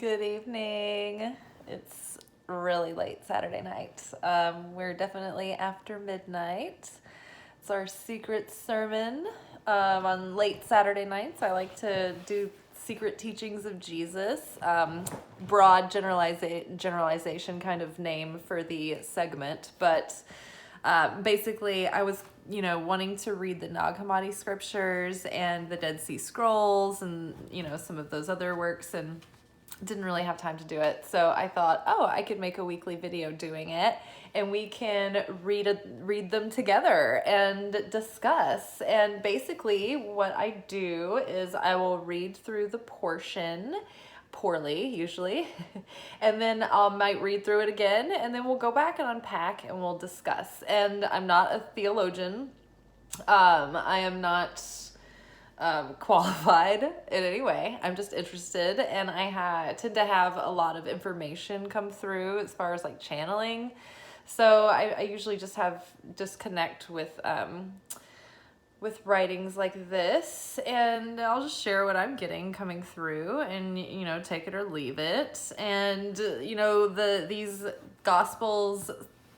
Good evening. It's really late Saturday night. We're definitely after midnight. It's our secret sermon on late Saturday nights. I like to do secret teachings of Jesus. Broad generalization kind of name for the segment, but basically I was wanting to read the Nag Hammadi scriptures and the Dead Sea Scrolls and some of those other works, and didn't really have time to do it. So I thought, I could make a weekly video doing it, and we can read them together and discuss. And basically what I do is I will read through the portion poorly usually and then I might read through it again, and then we'll go back and unpack and we'll discuss. And I'm not a theologian. I am not qualified in any way. I'm just interested, and I tend to have a lot of information come through as far as like channeling. So I usually just connect with writings like this, and I'll just share what I'm getting coming through, and take it or leave it. And these gospels,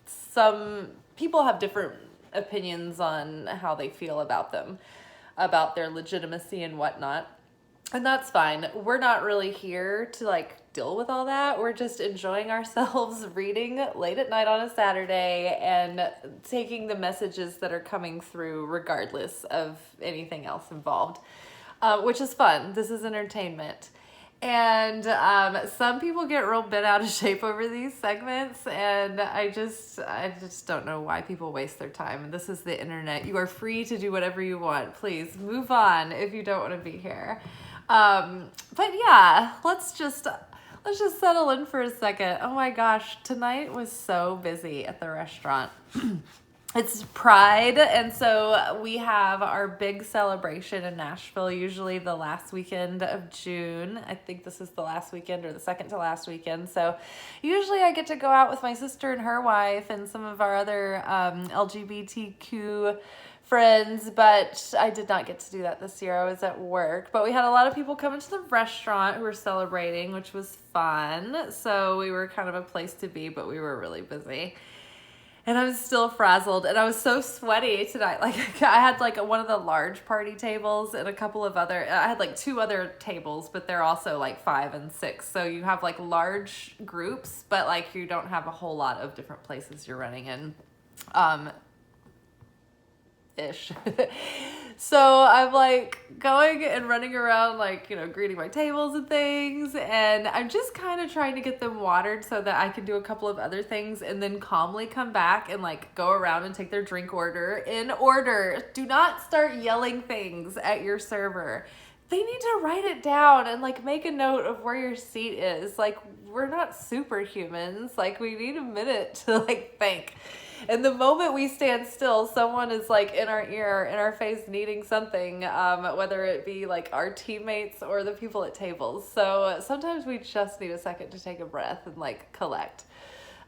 some people have different opinions on how they feel about them, about their legitimacy and whatnot. And that's fine. We're not really here to deal with all that. We're just enjoying ourselves reading late at night on a Saturday and taking the messages that are coming through regardless of anything else involved, which is fun. This is entertainment. And some people get real bent out of shape over these segments, and I just don't know why people waste their time. And this is the internet. You are free to do whatever you want. Please move on if you don't want to be here. But yeah, let's just settle in for a second. Oh my gosh, tonight was so busy at the restaurant. It's Pride, and so we have our big celebration in Nashville, usually the last weekend of June. I think this is the last weekend or the second to last weekend. So usually I get to go out with my sister and her wife and some of our other LGBTQ friends, but I did not get to do that this year. I was at work, but we had a lot of people come into the restaurant who were celebrating, which was fun. So we were kind of a place to be, but we were really busy. And I was still frazzled, and I was so sweaty tonight. I had one of the large party tables and a couple of other, I had two other tables, but they're also 5 and 6. So you have large groups, but you don't have a whole lot of different places you're running in. Ish. So I'm going and running around greeting my tables and things, and I'm just kind of trying to get them watered so that I can do a couple of other things and then calmly come back and go around and take their drink order in order. Do not start yelling things at your server. They need to write it down and make a note of where your seat is. We're not superhumans. We need a minute to think. And the moment we stand still, someone is in our ear, in our face, needing something, whether it be our teammates or the people at tables. So sometimes we just need a second to take a breath and collect.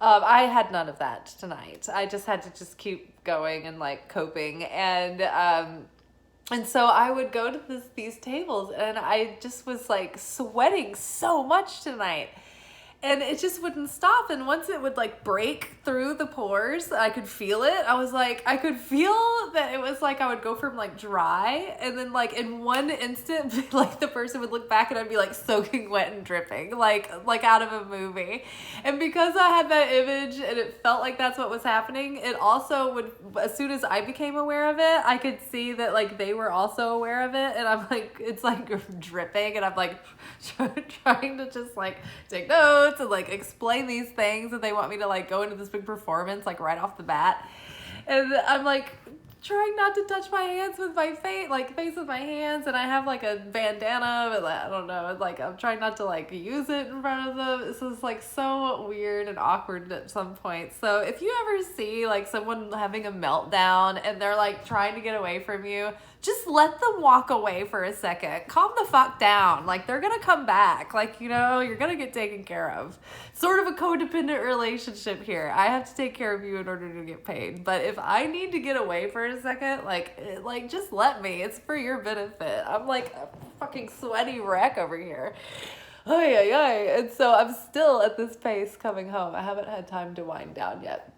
I had none of that tonight. I just had to keep going and coping. And so I would go to these tables, and I just was sweating so much tonight. And it just wouldn't stop. And once it would break through the pores, I could feel it. I could feel that it was I would go from dry, and then in one instant, the person would look back and I'd be soaking wet and dripping, like out of a movie. And because I had that image and it felt like that's what was happening, it also would, as soon as I became aware of it, I could see that they were also aware of it. And I'm it's dripping, and I'm trying to just take notes and explain these things, and they want me to go into this big performance right off the bat, and I'm trying not to touch my hands with my face with my hands, and I have a bandana, but I don't know, I'm trying not to use it in front of them. This is so weird and awkward at some point. So if you ever see someone having a meltdown and they're trying to get away from you, just let them walk away for a second. Calm the fuck down. They're gonna come back. You're gonna get taken care of. Sort of a codependent relationship here. I have to take care of you in order to get paid. But if I need to get away for a second, just let me. It's for your benefit. I'm a fucking sweaty wreck over here. Ay, ay, ay. And so I'm still at this pace coming home. I haven't had time to wind down yet.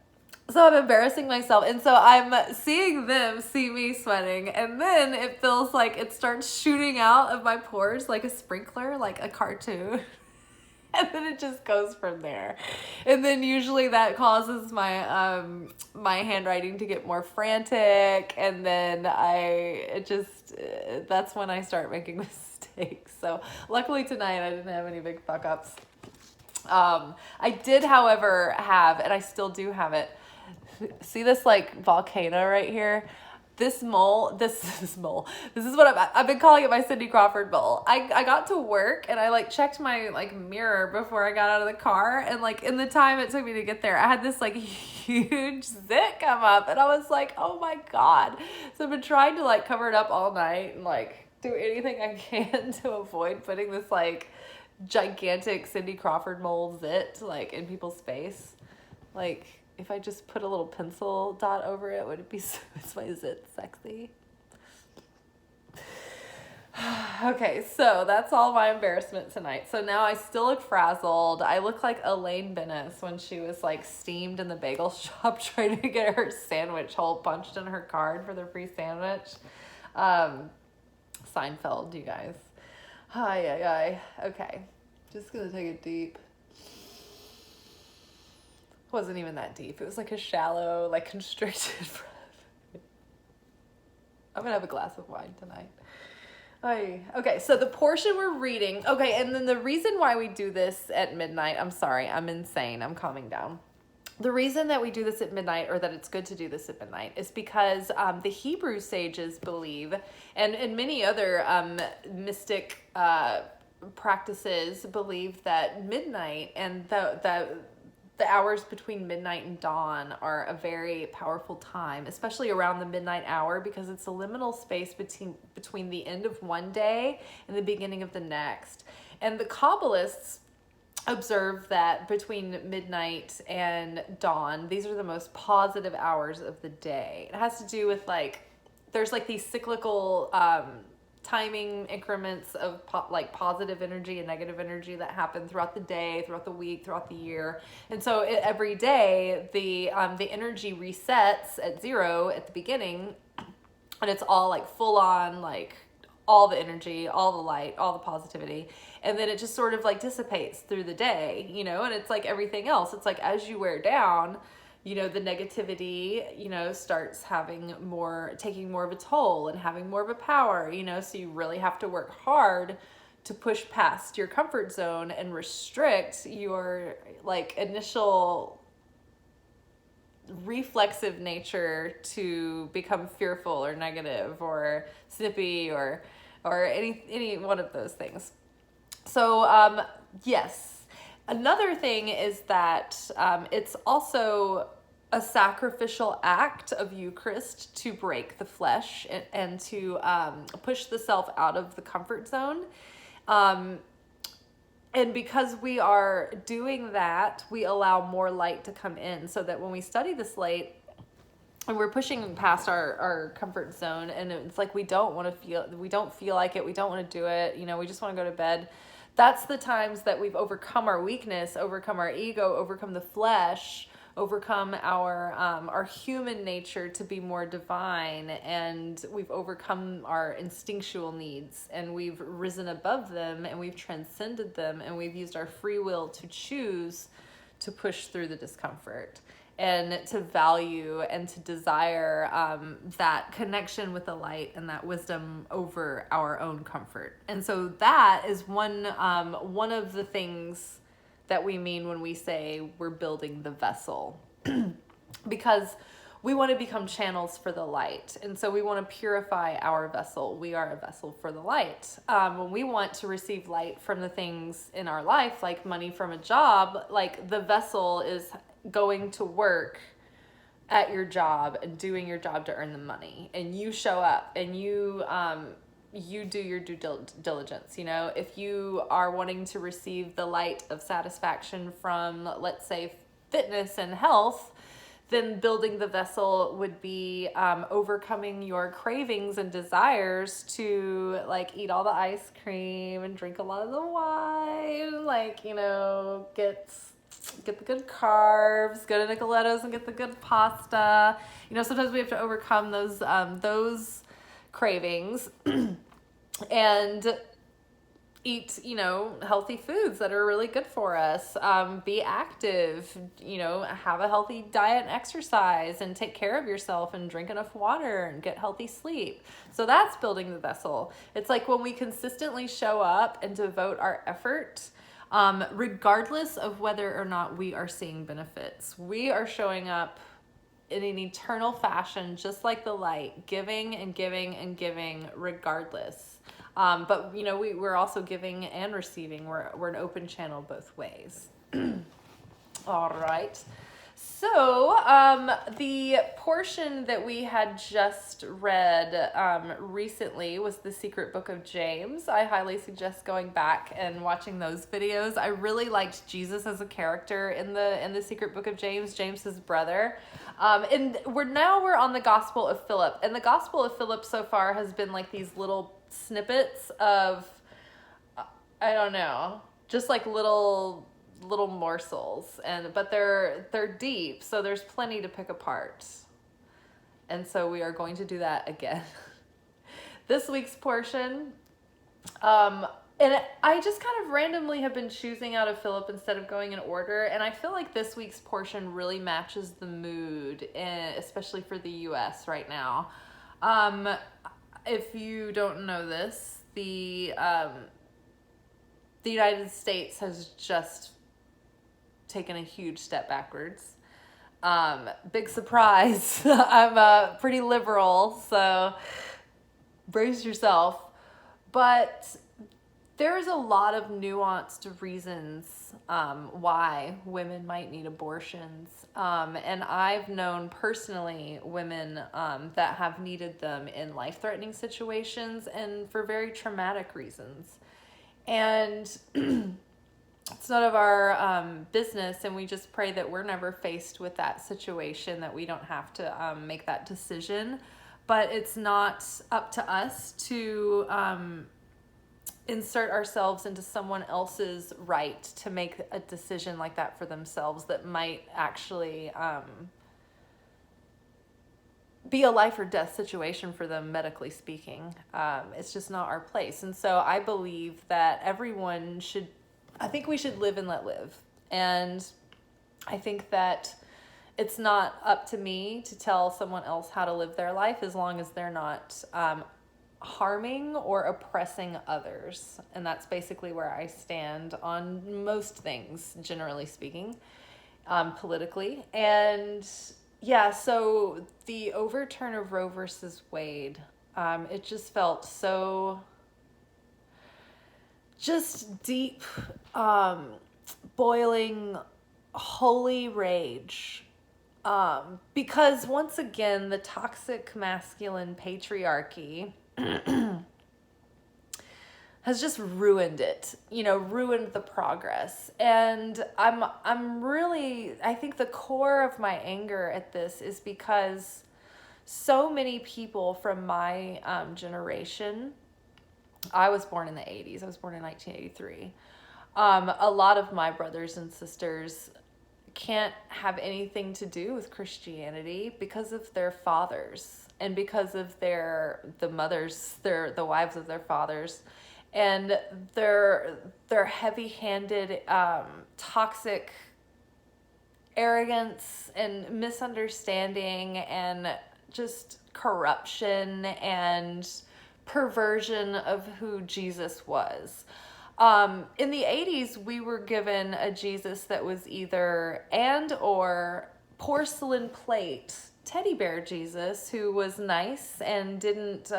So I'm embarrassing myself. And so I'm seeing them see me sweating. And then it feels like it starts shooting out of my pores like a sprinkler, like a cartoon. And then it just goes from there. And then usually that causes my my handwriting to get more frantic, and then that's when I start making mistakes. So luckily tonight I didn't have any big fuck ups. I did, however, have, and I still do have it. See this like volcano right here? This mole, this mole. This is what I've been calling it my Cindy Crawford mole. I got to work and I like checked my like mirror before I got out of the car, and like in the time it took me to get there, I had this like huge zit come up, and I was like, oh my God. So I've been trying to like cover it up all night and like do anything I can to avoid putting this like gigantic Cindy Crawford mole zit like in people's face. Like, if I just put a little pencil dot over it, would it be, is my zit sexy? Okay, so that's all my embarrassment tonight. So now I still look frazzled. I look like Elaine Bennis when she was like steamed in the bagel shop trying to get her sandwich hole punched in her card for the free sandwich. Seinfeld, you guys. Hi. Okay, just gonna take a deep. Wasn't even that deep. It was like a shallow, like constricted breath. I'm gonna have a glass of wine tonight. Okay, so the portion we're reading, okay, and then the reason why we do this at midnight, I'm sorry, I'm insane, I'm calming down. The reason that we do this at midnight, or that it's good to do this at midnight, is because the Hebrew sages believe, and many other mystic practices believe, that midnight and the hours between midnight and dawn are a very powerful time, especially around the midnight hour, because it's a liminal space between the end of one day and the beginning of the next. And the Kabbalists observe that between midnight and dawn, these are the most positive hours of the day. It has to do with like, there's like these cyclical timing increments of like positive energy and negative energy that happen throughout the day, throughout the week, throughout the year. And so every day the energy resets at 0 at the beginning, and it's all like full on, like all the energy, all the light, all the positivity. And then it just sort of like dissipates through the day, you know, and it's like everything else. It's like as you wear down, you know, the negativity, you know, starts taking more of a toll and having more of a power, you know, so you really have to work hard to push past your comfort zone and restrict your like initial reflexive nature to become fearful or negative or snippy or any one of those things. So, yes. Another thing is that it's also a sacrificial act of Eucharist to break the flesh and to push the self out of the comfort zone. And because we are doing that, we allow more light to come in, so that when we study this light and we're pushing past our comfort zone, and it's like we don't feel like it, we don't want to do it, you know, we just want to go to bed. That's the times that we've overcome our weakness, overcome our ego, overcome the flesh, overcome our human nature to be more divine, and we've overcome our instinctual needs, and we've risen above them, and we've transcended them, and we've used our free will to choose to push through the discomfort and to value and to desire that connection with the light and that wisdom over our own comfort. And so that is one of the things that we mean when we say we're building the vessel, because we want to become channels for the light. And so we want to purify our vessel. We are a vessel for the light. When we want to receive light from the things in our life, like money from a job, like the vessel is going to work at your job and doing your job to earn the money. And you show up and you do your due diligence. You know, if you are wanting to receive the light of satisfaction from, let's say, fitness and health, then building the vessel would be overcoming your cravings and desires to like eat all the ice cream and drink a lot of the wine, like, you know, get the good carbs, go to Nicoletto's and get the good pasta. You know, sometimes we have to overcome those cravings and eat, you know, healthy foods that are really good for us. Be active, you know, have a healthy diet and exercise and take care of yourself and drink enough water and get healthy sleep. So that's building the vessel. It's like when we consistently show up and devote our effort, regardless of whether or not we are seeing benefits, we are showing up in an eternal fashion, just like the light, giving and giving and giving regardless. But, you know, we're also giving and receiving. We're an open channel both ways. All right. So the portion that we had just read recently was the Secret Book of James. I highly suggest going back and watching those videos. I really liked Jesus as a character in the Secret Book of James, James's brother. And we're on the Gospel of Philip. And the Gospel of Philip so far has been like these little snippets of, I don't know, just like little morsels, but they're deep, so there's plenty to pick apart. And so we are going to do that again. This week's portion, and I just kind of randomly have been choosing out of Philip instead of going in order, and I feel like this week's portion really matches the mood, especially for the US right now. If you don't know this, the United States has just taken a huge step backwards. Big surprise. I'm pretty liberal, so brace yourself. But there's a lot of nuanced reasons why women might need abortions. And I've known personally women that have needed them in life-threatening situations and for very traumatic reasons. And it's none of our business, and we just pray that we're never faced with that situation, that we don't have to make that decision. But it's not up to us to insert ourselves into someone else's right to make a decision like that for themselves that might actually be a life or death situation for them, medically speaking. It's just not our place. And so I believe that I think we should live and let live. And I think that it's not up to me to tell someone else how to live their life as long as they're not harming or oppressing others. And that's basically where I stand on most things, generally speaking, politically. And yeah, so the overturn of Roe versus Wade, it just felt so just deep, boiling, holy rage. Because once again, the toxic masculine patriarchy has just ruined it, ruined the progress. And I think the core of my anger at this is because so many people from my generation, I was born in the 80s. I was born in 1983. A lot of my brothers and sisters can't have anything to do with Christianity because of their fathers and because of the wives of their fathers, and their heavy-handed, toxic arrogance and misunderstanding and just corruption and perversion of who Jesus was. In the 80s, we were given a Jesus that was either or porcelain plate teddy bear Jesus, who was nice and didn't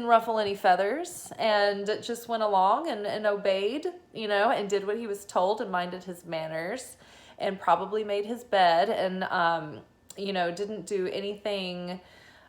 ruffle any feathers and just went along and obeyed, and did what he was told and minded his manners and probably made his bed and, didn't do anything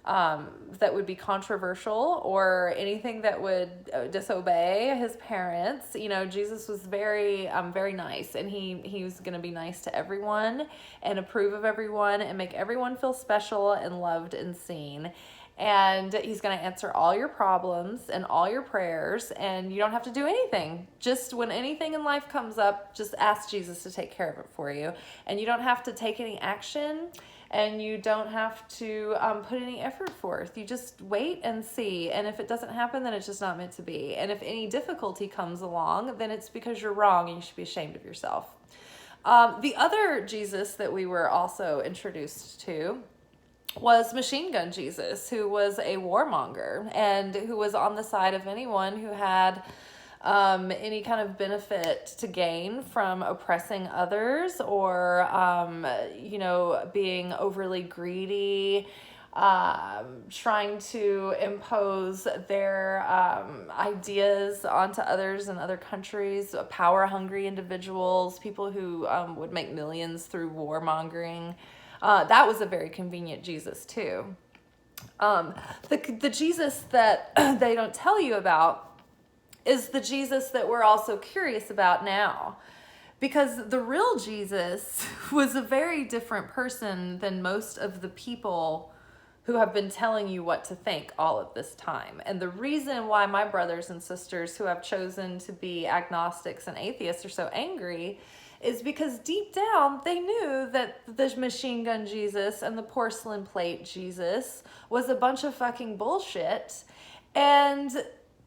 that would be controversial or anything that would disobey his parents. You know, Jesus was very, very nice, and he was going to be nice to everyone and approve of everyone and make everyone feel special and loved and seen. And he's going to answer all your problems and all your prayers, and you don't have to do anything. Just when anything in life comes up, just ask Jesus to take care of it for you. And you don't have to take any action, and you don't have to put any effort forth. You just wait and see. And if it doesn't happen, then it's just not meant to be. And if any difficulty comes along, then it's because you're wrong and you should be ashamed of yourself. The other Jesus that we were also introduced to was Machine Gun Jesus, who was a warmonger and who was on the side of anyone who had any kind of benefit to gain from oppressing others or, being overly greedy, trying to impose their ideas onto others in other countries, power-hungry individuals, people who would make millions through warmongering. That was a very convenient Jesus too. The Jesus that they don't tell you about is the Jesus that we're also curious about now. Because the real Jesus was a very different person than most of the people who have been telling you what to think all of this time. And the reason why my brothers and sisters who have chosen to be agnostics and atheists are so angry is because deep down they knew that the Machine Gun Jesus and the porcelain plate Jesus was a bunch of fucking bullshit. And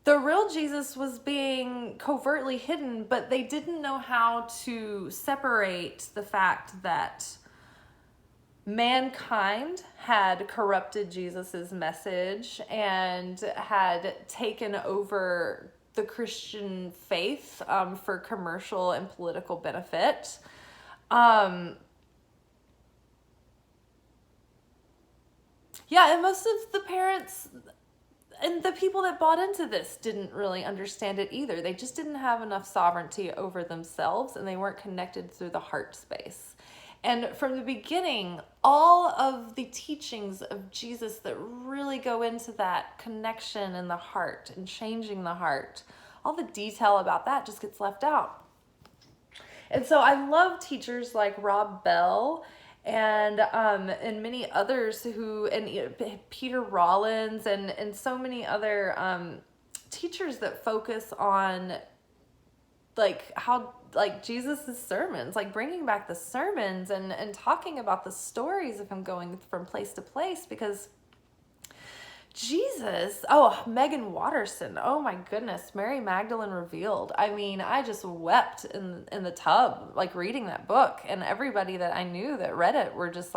the real Jesus was being covertly hidden, but they didn't know how to separate the fact that mankind had corrupted Jesus's message and had taken over the Christian faith for commercial and political benefit. And most of the parents and the people that bought into this didn't really understand it either. They just didn't have enough sovereignty over themselves, and they weren't connected through the heart space. And from the beginning, all of the teachings of Jesus that really go into that connection in the heart and changing the heart, all the detail about that just gets left out. And so I love teachers like Rob Bell and many others Peter Rollins and so many other teachers that focus on Jesus's sermons, bringing back the sermons and talking about the stories of him going from place to place, because Jesus, Megan Watterson, oh my goodness, Mary Magdalene Revealed. I mean, I just wept in the tub, reading that book, and everybody that I knew that read it were just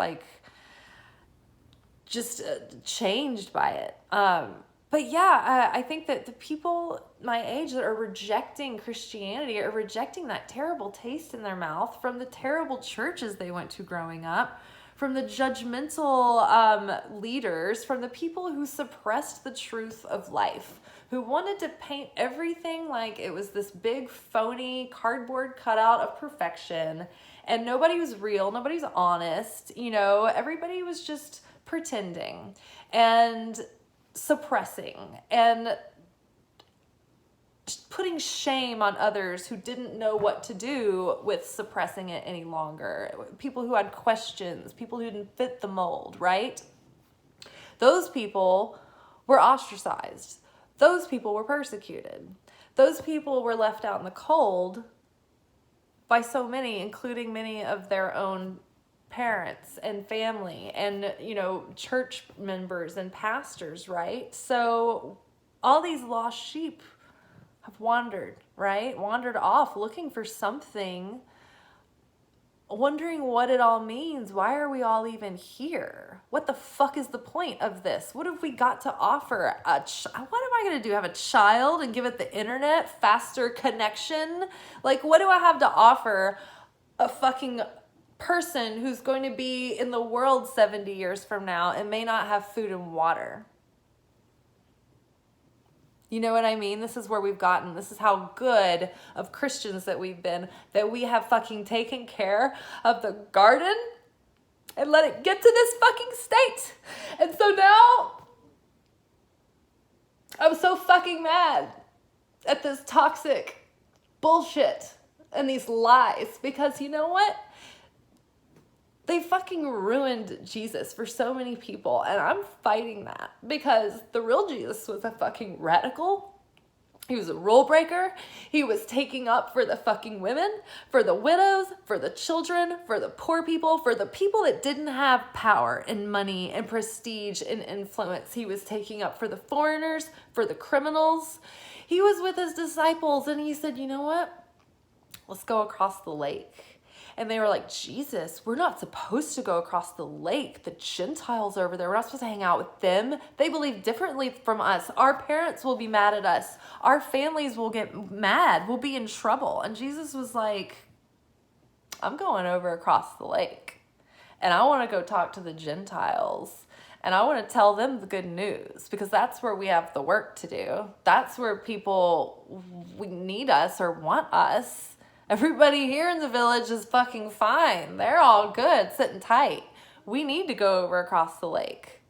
changed by it. But yeah, I think that the people my age that are rejecting Christianity are rejecting that terrible taste in their mouth from the terrible churches they went to growing up, from the judgmental leaders, from the people who suppressed the truth of life, who wanted to paint everything like it was this big, phony, cardboard cutout of perfection, and nobody was real, nobody's honest, everybody was just pretending and suppressing and putting shame on others who didn't know what to do with suppressing it any longer. People who had questions, people who didn't fit the mold, right? Those people were ostracized. Those people were persecuted. Those people were left out in the cold by so many, including many of their own parents and family and, church members and pastors, right? So all these lost sheep have wandered, right? Wandered off looking for something, wondering what it all means. Why are we all even here? What the fuck is the point of this? What have we got to offer? What am I going to do? Have a child and give it the internet, faster connection? What do I have to offer a fucking person who's going to be in the world 70 years from now and may not have food and water? You know what I mean? This is where we've gotten. This is how good of Christians that we've been, that we have fucking taken care of the garden and let it get to this fucking state. And so now I'm so fucking mad at this toxic bullshit and these lies, because you know what? They fucking ruined Jesus for so many people, and I'm fighting that, because the real Jesus was a fucking radical. He was a rule breaker. He was taking up for the fucking women, for the widows, for the children, for the poor people, for the people that didn't have power and money and prestige and influence. He was taking up for the foreigners, for the criminals. He was with his disciples, and he said, you know what? Let's go across the lake. And they were like, Jesus, we're not supposed to go across the lake. The Gentiles are over there. We're not supposed to hang out with them. They believe differently from us. Our parents will be mad at us. Our families will get mad. We'll be in trouble. And Jesus was like, I'm going over across the lake. And I want to go talk to the Gentiles. And I want to tell them the good news, because that's where we have the work to do. That's where people need us or want us. Everybody here in the village is fucking fine. They're all good, sitting tight. We need to go over across the lake.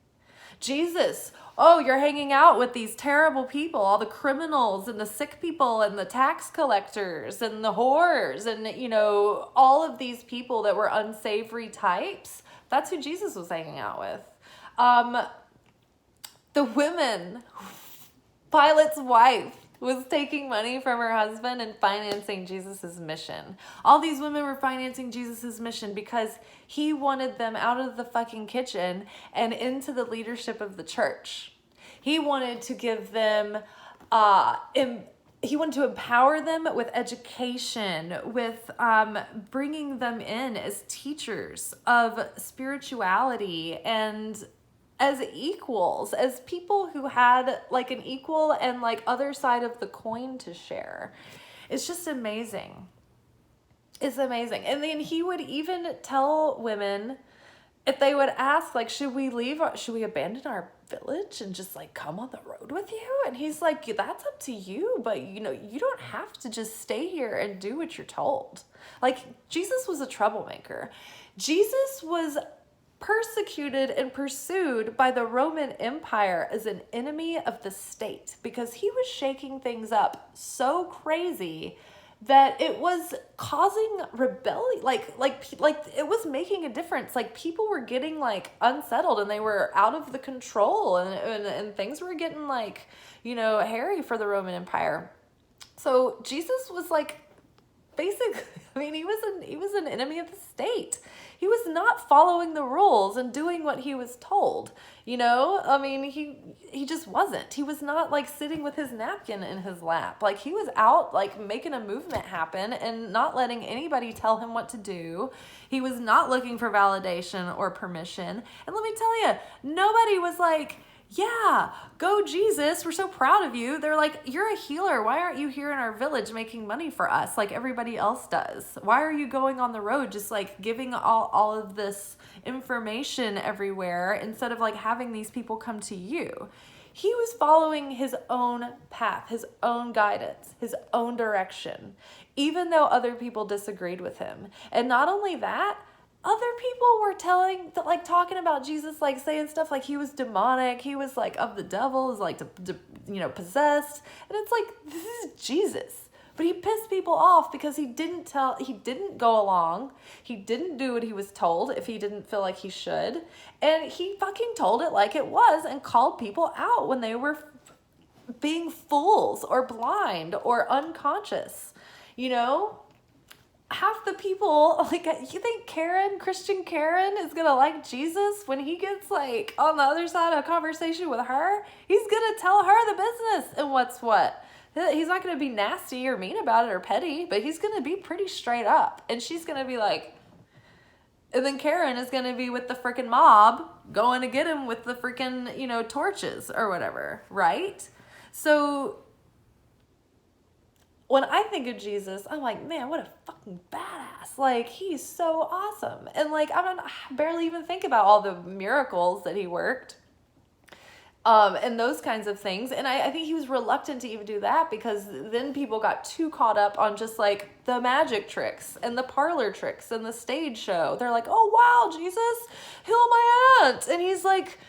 Jesus, oh, you're hanging out with these terrible people, all the criminals and the sick people and the tax collectors and the whores and, you know, all of these people that were unsavory types. That's who Jesus was hanging out with. The women, Pilate's wife, was taking money from her husband and financing Jesus's mission. All these women were financing Jesus's mission because he wanted them out of the fucking kitchen and into the leadership of the church. He wanted to give them, he wanted to empower them with education, with bringing them in as teachers of spirituality and as equals, as people who had like an equal and like other side of the coin to share. It's just amazing. It's amazing. And then he would even tell women, if they would ask, like, should we abandon our village and just like come on the road with you? And he's like, that's up to you, but you know, you don't have to just stay here and do what you're told. Like, Jesus was a troublemaker. Jesus was persecuted and pursued by the Roman Empire as an enemy of the state, because he was shaking things up so crazy that it was causing rebellion, like it was making a difference. Like, people were getting like unsettled and they were out of the control, and things were getting like, you know, hairy for the Roman Empire. So Jesus was like, basically, I mean, he was an enemy of the state. He was not following the rules and doing what he was told. You know, I mean, he just wasn't. He was not like sitting with his napkin in his lap. Like, he was out like making a movement happen and not letting anybody tell him what to do. He was not looking for validation or permission. And let me tell you, nobody was like, yeah, go Jesus, we're so proud of you. They're like, you're a healer. Why aren't you here in our village making money for us like everybody else does? Why are you going on the road just like giving all of this information everywhere instead of like having these people come to you? He was following his own path, his own guidance, his own direction, even though other people disagreed with him. And not only that, other people were talking about Jesus, like saying stuff like he was demonic, he was like of the devil, was like, possessed. And it's like, this is Jesus. But he pissed people off because he didn't go along. He didn't do what he was told if he didn't feel like he should. And he fucking told it like it was and called people out when they were being fools or blind or unconscious, you know? Half the people, like, you think Christian Karen is gonna like Jesus when he gets like on the other side of a conversation with her? He's gonna tell her the business and what's what. He's not gonna be nasty or mean about it or petty, but he's gonna be pretty straight up. And she's gonna be like, and then Karen is gonna be with the freaking mob going to get him with the freaking, torches or whatever, right? So when I think of Jesus, I'm like, man, what a fucking badass. Like, he's so awesome. And like, I barely even think about all the miracles that he worked, and those kinds of things. And I think he was reluctant to even do that, because then people got too caught up on just like the magic tricks and the parlor tricks and the stage show. They're like, oh wow, Jesus, heal my aunt. And he's like,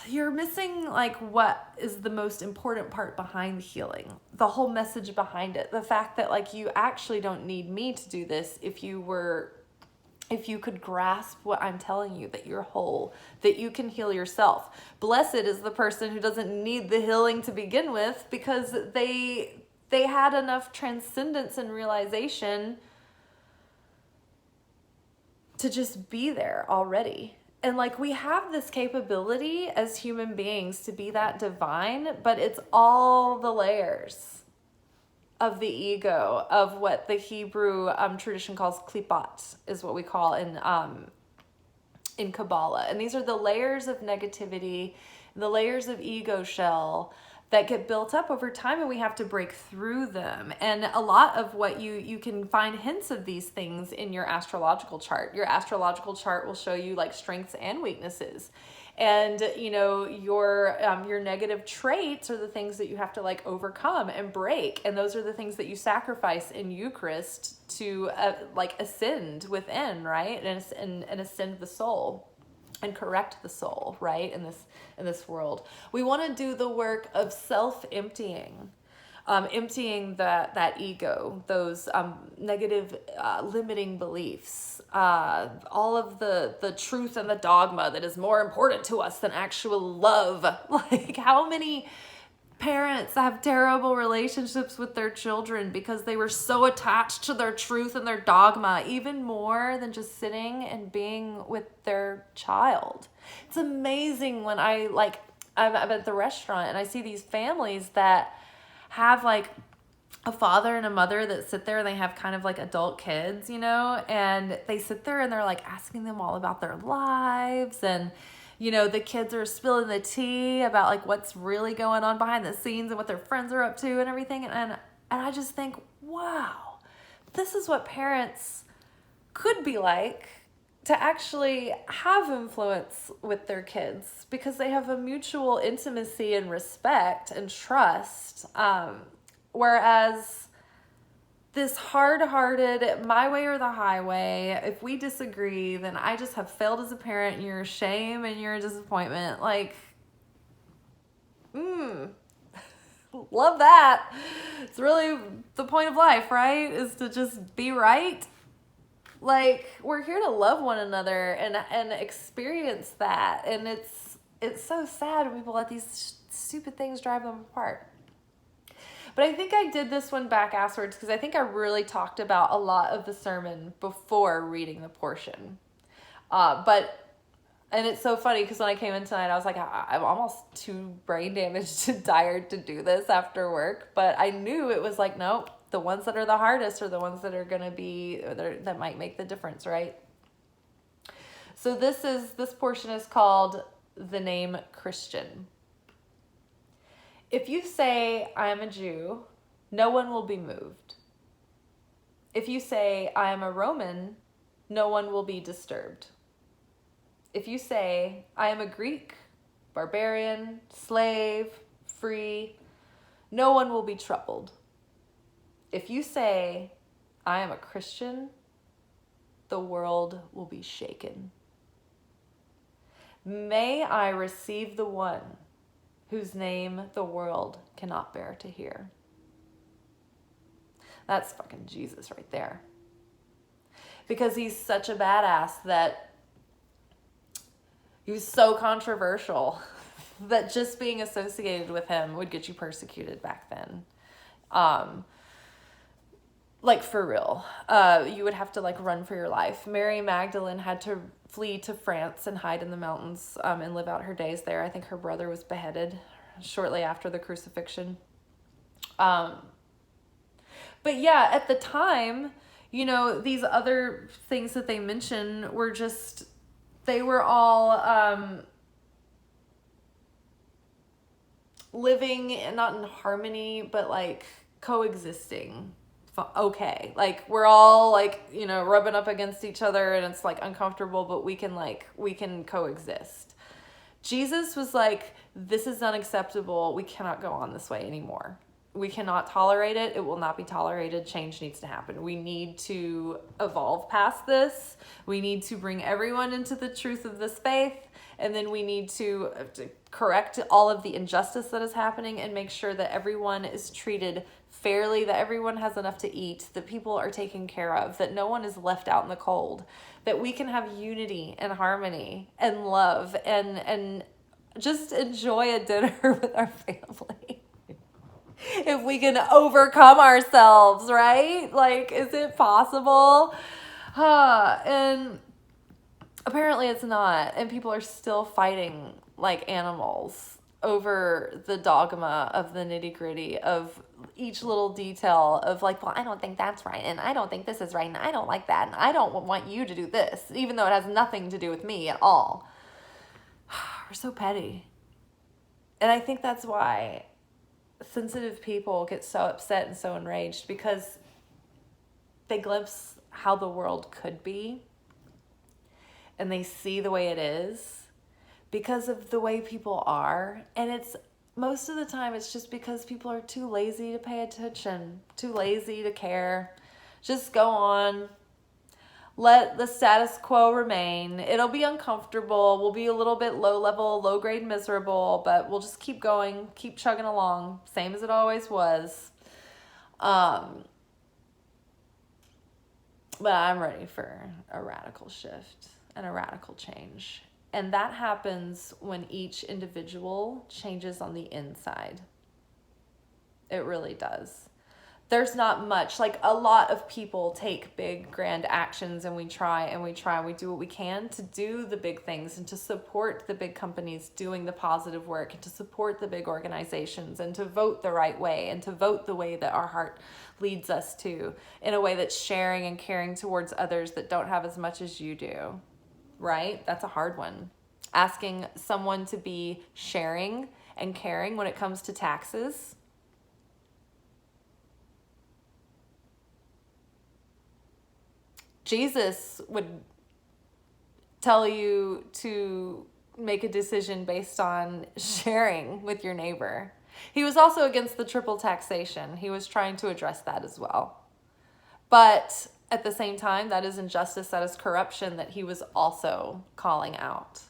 you're missing like what is the most important part behind healing, the whole message behind it, the fact that like you actually don't need me to do this if you could grasp what I'm telling you, that you're whole, that you can heal yourself. Blessed is the person who doesn't need the healing to begin with, because they had enough transcendence and realization to just be there already. And like, we have this capability as human beings to be that divine, but it's all the layers of the ego, of what the Hebrew tradition calls klipat, is what we call in Kabbalah. And these are the layers of negativity, the layers of ego shell that get built up over time, and we have to break through them. And a lot of what you can find hints of these things in your astrological chart. Your astrological chart will show you like strengths and weaknesses. And, you know, your negative traits are the things that you have to like overcome and break. And those are the things that you sacrifice in Eucharist to like ascend within, right? And ascend the soul and correct the soul, right? In this world, we want to do the work of self-emptying. Emptying that ego, those negative limiting beliefs, all of the truth and the dogma that is more important to us than actual love. Like, how many parents have terrible relationships with their children because they were so attached to their truth and their dogma, even more than just sitting and being with their child. It's amazing when I'm at the restaurant and I see these families that have like a father and a mother that sit there and they have kind of like adult kids, you know, and they sit there and they're like asking them all about their lives, and you know, the kids are spilling the tea about like what's really going on behind the scenes and what their friends are up to and everything. And I just think, wow, this is what parents could be like, to actually have influence with their kids, because they have a mutual intimacy and respect and trust. Whereas this hard-hearted, my way or the highway, if we disagree, then I just have failed as a parent, and you're a shame and you're a disappointment. Like, love that. It's really the point of life, right? Is to just be right. Like, we're here to love one another and experience that. And it's so sad when people let these stupid things drive them apart. But I think I did this one back afterwards, because I think I really talked about a lot of the sermon before reading the portion. And it's so funny, because when I came in tonight, I was like, I'm almost too brain damaged and tired to do this after work. But I knew it was like, nope, the ones that are the hardest are the ones that are going to be, that might make the difference, right? So this portion is called the name Christian. If you say, I am a Jew, no one will be moved. If you say, I am a Roman, no one will be disturbed. If you say, I am a Greek, barbarian, slave, free, no one will be troubled. If you say, I am a Christian, the world will be shaken. May I receive the one whose name the world cannot bear to hear. That's fucking Jesus right there. Because he's such a badass that he was so controversial that just being associated with him would get you persecuted back then. Like, for real. You would have to like run for your life. Mary Magdalene had to flee to France and hide in the mountains and live out her days there. I think her brother was beheaded shortly after the crucifixion. But yeah, at the time, you know, these other things that they mention were just, they were all living not in harmony, but like coexisting. Okay, like we're all like, you know, rubbing up against each other and it's like uncomfortable, but we can coexist. Jesus was like, this is unacceptable. We cannot go on this way anymore. We cannot tolerate it. It will not be tolerated. Change needs to happen. We need to evolve past this. We need to bring everyone into the truth of this faith. And then we need to correct all of the injustice that is happening and make sure that everyone is treated fairly, that everyone has enough to eat, that people are taken care of, that no one is left out in the cold, that we can have unity and harmony and love and just enjoy a dinner with our family. If we can overcome ourselves, right? Like, is it possible? And apparently it's not. And people are still fighting like animals over the dogma of the nitty-gritty of each little detail of like, well, I don't think that's right, and I don't think this is right, and I don't like that, and I don't want you to do this, even though it has nothing to do with me at all. We're so petty. And I think that's why sensitive people get so upset and so enraged, because they glimpse how the world could be and they see the way it is because of the way people are. And it's most of the time it's just because people are too lazy to pay attention, too lazy to care. Just go on. Let the status quo remain. It'll be uncomfortable. We'll be a little bit low level, low grade miserable, but we'll just keep going, keep chugging along, same as it always was. But I'm ready for a radical shift and a radical change. And that happens when each individual changes on the inside. It really does. There's not much, like a lot of people take big grand actions, and we try and we do what we can to do the big things and to support the big companies doing the positive work and to support the big organizations and to vote the right way and to vote the way that our heart leads us to, in a way that's sharing and caring towards others that don't have as much as you do, right? That's a hard one. Asking someone to be sharing and caring when it comes to taxes. Jesus would tell you to make a decision based on sharing with your neighbor. He was also against the triple taxation. He was trying to address that as well. But at the same time, that is injustice, that is corruption that he was also calling out.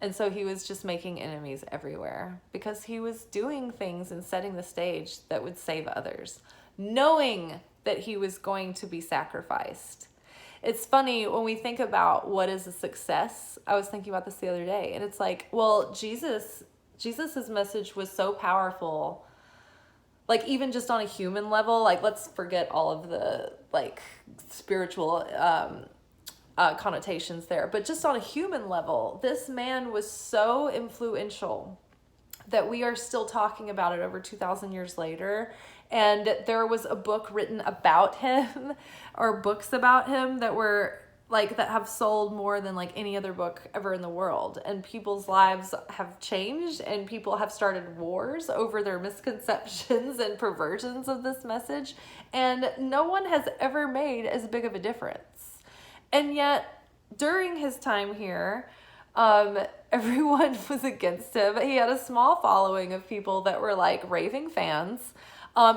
And so he was just making enemies everywhere because he was doing things and setting the stage that would save others, knowing that he was going to be sacrificed. It's funny when we think about what is a success. I was thinking about this the other day, and it's like, well, Jesus's message was so powerful. Like, even just on a human level, like, let's forget all of the like spiritual connotations there, but just on a human level, this man was so influential that we are still talking about it over 2,000 years later. And there was a book written about him, or books about him that were like, that have sold more than like any other book ever in the world. And people's lives have changed, and people have started wars over their misconceptions and perversions of this message. And no one has ever made as big of a difference. And yet during his time here, everyone was against him. He had a small following of people that were like raving fans.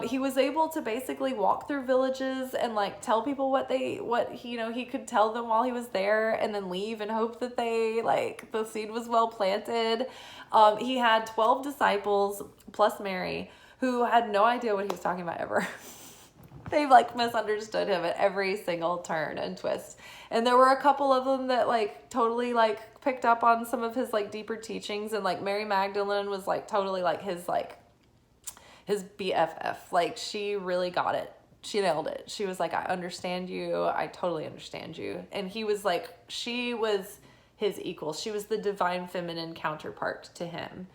He was able to basically walk through villages and like tell people what he could tell them while he was there, and then leave and hope that the seed was well planted. He had 12 disciples plus Mary who had no idea what he was talking about ever. They like misunderstood him at every single turn and twist. And there were a couple of them that like totally like picked up on some of his like deeper teachings, and like Mary Magdalene was like totally like his BFF. Like, she really got it. She nailed it. She was like, I understand you. I totally understand you. And he was like, she was his equal. She was the divine feminine counterpart to him.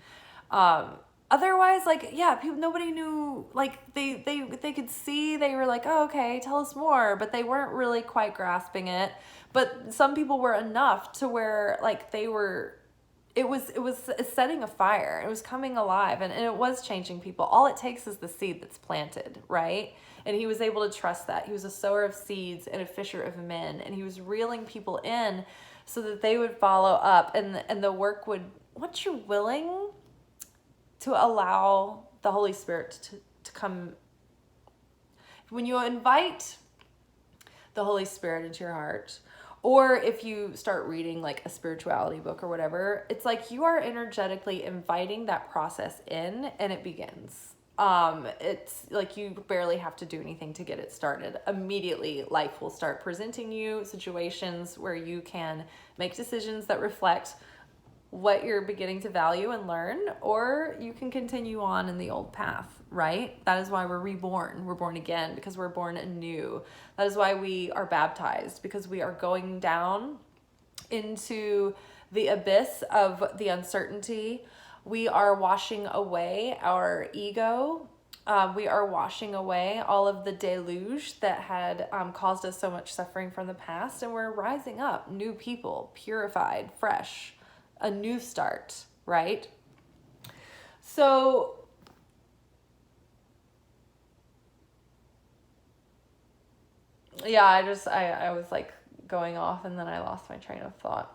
Otherwise, like, yeah, people, nobody knew, like, they could see, they were like, oh, okay, tell us more, but they weren't really quite grasping it. But some people were enough to where, like, it was setting a fire. It was coming alive, and it was changing people. All it takes is the seed that's planted, right? And he was able to trust that. He was a sower of seeds and a fisher of men, and he was reeling people in so that they would follow up, and the work would, once you're willing to allow the Holy Spirit to come, when you invite the Holy Spirit into your heart, or if you start reading like a spirituality book or whatever, it's like you are energetically inviting that process in, and it begins. It's like you barely have to do anything to get it started. Immediately, life will start presenting you situations where you can make decisions that reflect what you're beginning to value and learn, or you can continue on in the old path, right? That is why we're reborn. We're born again because we're born anew. That is why we are baptized, because we are going down into the abyss of the uncertainty. We are washing away our ego. We are washing away all of the deluge that had caused us so much suffering from the past, and we're rising up, new people, purified, fresh, a new start, right? So yeah, I was like going off, and then I lost my train of thought.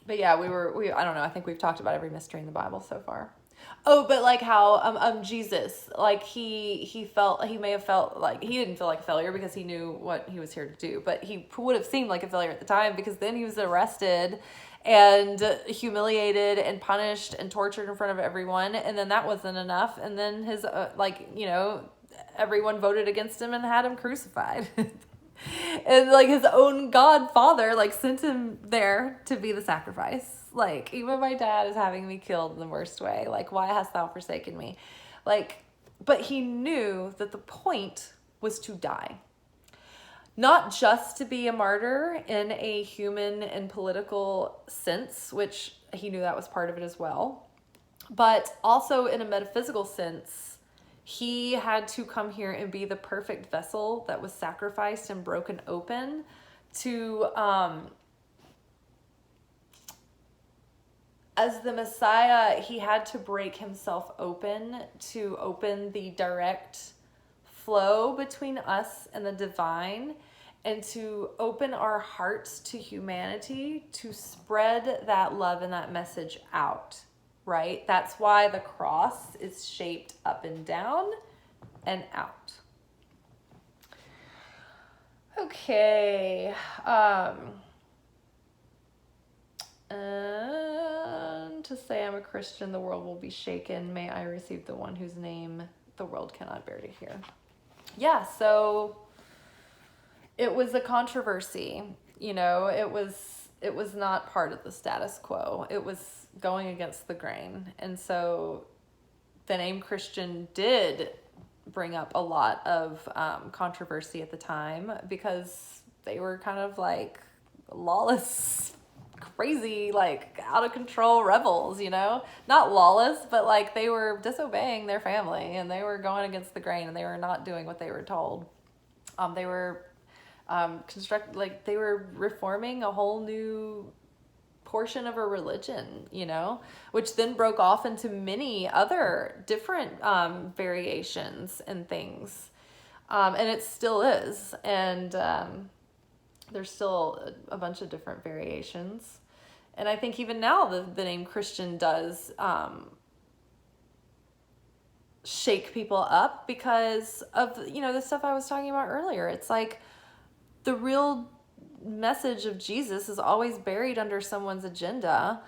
But yeah, I don't know, I think we've talked about every mystery in the Bible so far. Oh, but like how Jesus, like he may have felt like he didn't feel like a failure because he knew what he was here to do, but he would have seemed like a failure at the time, because then he was arrested and humiliated and punished and tortured in front of everyone, and then that wasn't enough, and then his everyone voted against him and had him crucified. And like his own godfather like sent him there to be the sacrifice. Like, even my dad is having me killed in the worst way. Like, why hast thou forsaken me? Like, but he knew that the point was to die. Not just to be a martyr in a human and political sense, which he knew that was part of it as well, but also in a metaphysical sense. He had to come here and be the perfect vessel that was sacrificed and broken open to, as the Messiah, he had to break himself open to open the direct flow between us and the divine, and to open our hearts to humanity, to spread that love and that message out. Right? That's why the cross is shaped up and down and out. Okay. And to say I'm a Christian, the world will be shaken. May I receive the one whose name the world cannot bear to hear. Yeah, so it was a controversy. You know, it was not part of the status quo. It was going against the grain. And so the name Christian did bring up a lot of controversy at the time, because they were kind of like lawless, crazy, like out of control rebels, you know? Not lawless, but like they were disobeying their family, and they were going against the grain, and they were not doing what they were told. They were they were reforming a whole new portion of a religion, you know, which then broke off into many other different variations and things. And it still is. And there's still a bunch of different variations. And I think even now the name Christian does shake people up because of, you know, the stuff I was talking about earlier. It's like the real message of Jesus is always buried under someone's agenda.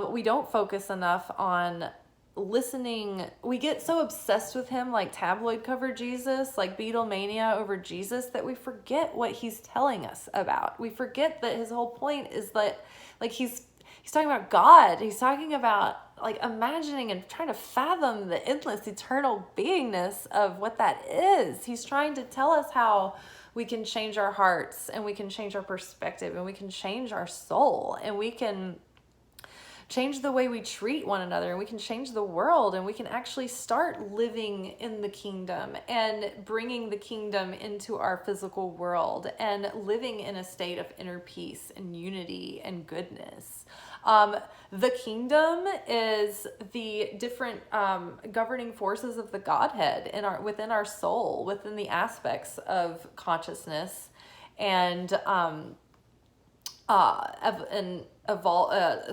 We don't focus enough on listening. We get so obsessed with him, like tabloid cover Jesus, like Beatlemania over Jesus, that we forget what he's telling us about. We forget that his whole point is that, like, he's talking about God. He's talking about like imagining and trying to fathom the endless eternal beingness of what that is. He's trying to tell us how we can change our hearts, and we can change our perspective, and we can change our soul, and we can change the way we treat one another, and we can change the world, and we can actually start living in the kingdom and bringing the kingdom into our physical world and living in a state of inner peace and unity and goodness. The kingdom is the different governing forces of the Godhead within our soul, within the aspects of consciousness and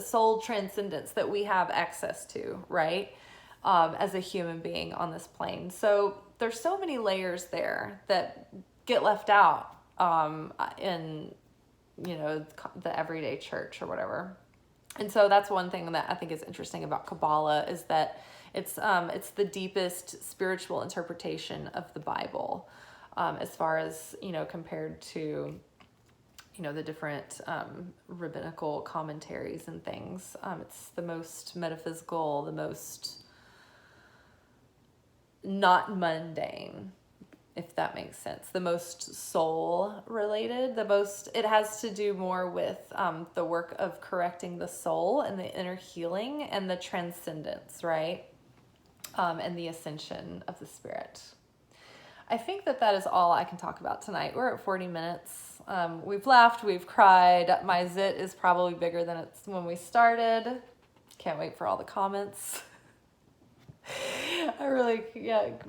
soul transcendence that we have access to, right? as a human being on this plane. So there's so many layers there that get left out in, the everyday church or whatever. And so that's one thing that I think is interesting about Kabbalah, is that it's the deepest spiritual interpretation of the Bible, as far as, compared to, the different rabbinical commentaries and things. It's the most metaphysical, the most not mundane, if that makes sense, the most soul related, it has to do more with the work of correcting the soul and the inner healing and the transcendence, right? And the ascension of the spirit. I think that is all I can talk about tonight. We're at 40 minutes. We've laughed, we've cried. My zit is probably bigger than it's when we started. Can't wait for all the comments.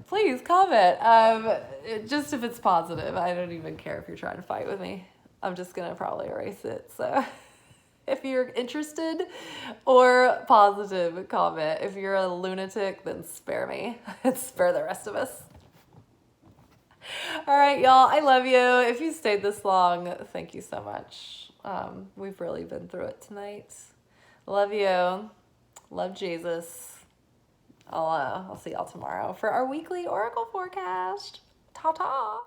Please comment. Just if it's positive. I don't even care if you're trying to fight with me. I'm just going to probably erase it. So if you're interested or positive, comment. If you're a lunatic, then spare me and spare the rest of us. All right, y'all. I love you. If you stayed this long, thank you so much. We've really been through it tonight. Love you. Love Jesus. I'll see y'all tomorrow for our weekly Oracle forecast. Ta-ta.